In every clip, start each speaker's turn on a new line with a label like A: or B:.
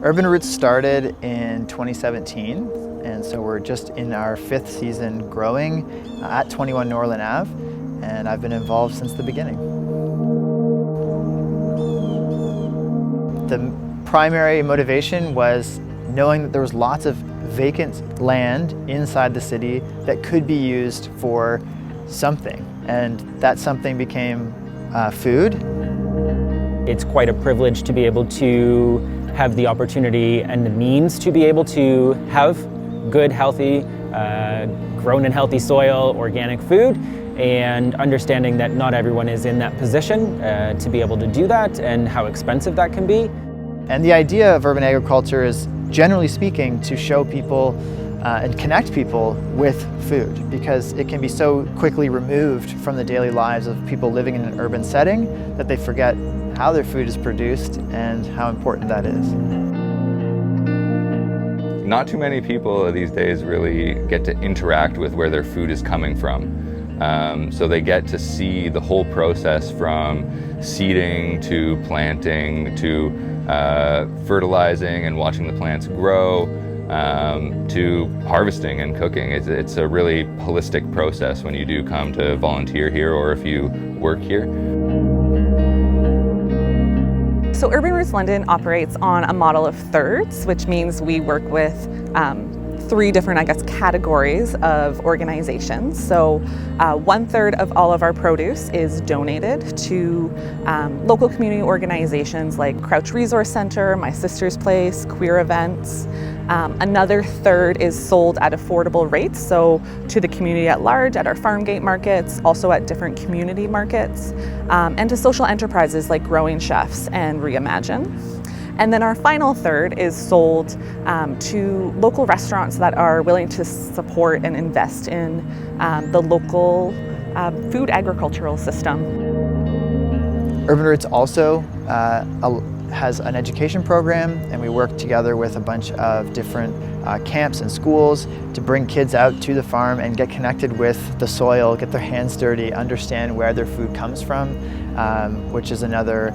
A: Urban Roots started in 2017, and so we're just in our 5th season growing at 21 Norland Ave, and I've been involved since the beginning. The primary motivation was knowing that there was lots of vacant land inside the city that could be used for something, and that something became food.
B: It's quite a privilege to be able to have the opportunity and the means to be able to have good, healthy, grown in healthy soil, organic food, and understanding that not everyone is in that position to be able to do that and how expensive that can be.
A: And the idea of urban agriculture is, generally speaking, to show people and connect people with food, because it can be so quickly removed from the daily lives of people living in an urban setting that they forget how their food is produced and how important that is.
C: Not too many people these days really get to interact with where their food is coming from. So they get to see the whole process from seeding to planting to fertilizing and watching the plants grow to harvesting and cooking. It's a really holistic process when you do come to volunteer here or if you work here.
D: So Urban Roots London operates on a model of thirds, which means we work with 3 different, categories of organizations. So 1/3 of all of our produce is donated to local community organizations like Crouch Resource Center, My Sister's Place, Queer Events. Another 1/3 is sold at affordable rates, so to the community at large, at our farm gate markets, also at different community markets, and to social enterprises like Growing Chefs and Reimagine. And then our final 1/3 is sold to local restaurants that are willing to support and invest in the local food agricultural system.
A: Urban Roots also has an education program, and we work together with a bunch of different camps and schools to bring kids out to the farm and get connected with the soil, get their hands dirty, understand where their food comes from, which is another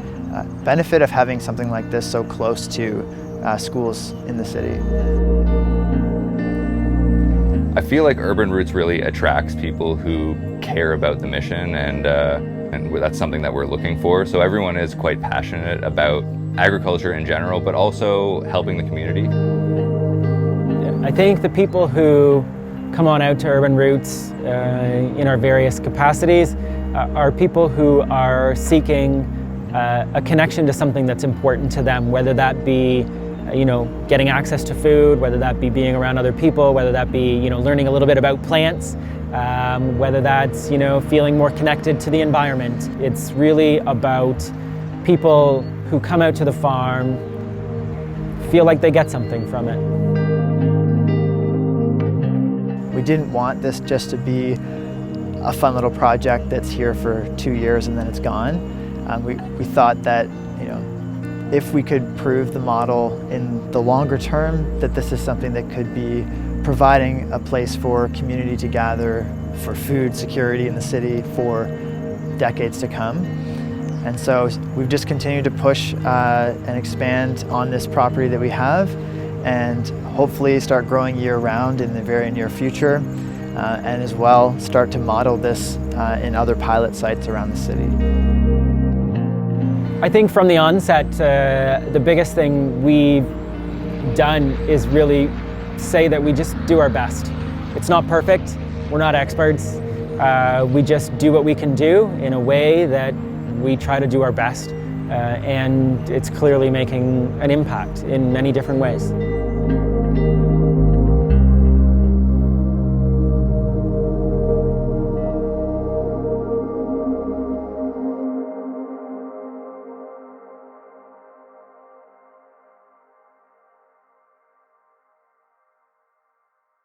A: benefit of having something like this so close to schools in the city.
C: I feel like Urban Roots really attracts people who care about the mission, and that's something that we're looking for. So everyone is quite passionate about agriculture in general, but also helping the community.
B: I think the people who come on out to Urban Roots in our various capacities are people who are seeking a connection to something that's important to them, whether that be getting access to food, whether that be being around other people, whether that be learning a little bit about plants, whether that's feeling more connected to the environment. It's really about people who come out to the farm, feel like they get something from it.
A: We didn't want this just to be a fun little project that's here for 2 years and then it's gone. We thought that if we could prove the model in the longer term, that this is something that could be providing a place for community to gather for food security in the city for decades to come. And so we've just continued to push and expand on this property that we have, and hopefully start growing year-round in the very near future, and as well start to model this in other pilot sites around the city.
B: I think from the onset, the biggest thing we've done is really say that we just do our best. It's not perfect, we're not experts, we just do what we can do in a way that we try to do our best, and it's clearly making an impact in many different ways.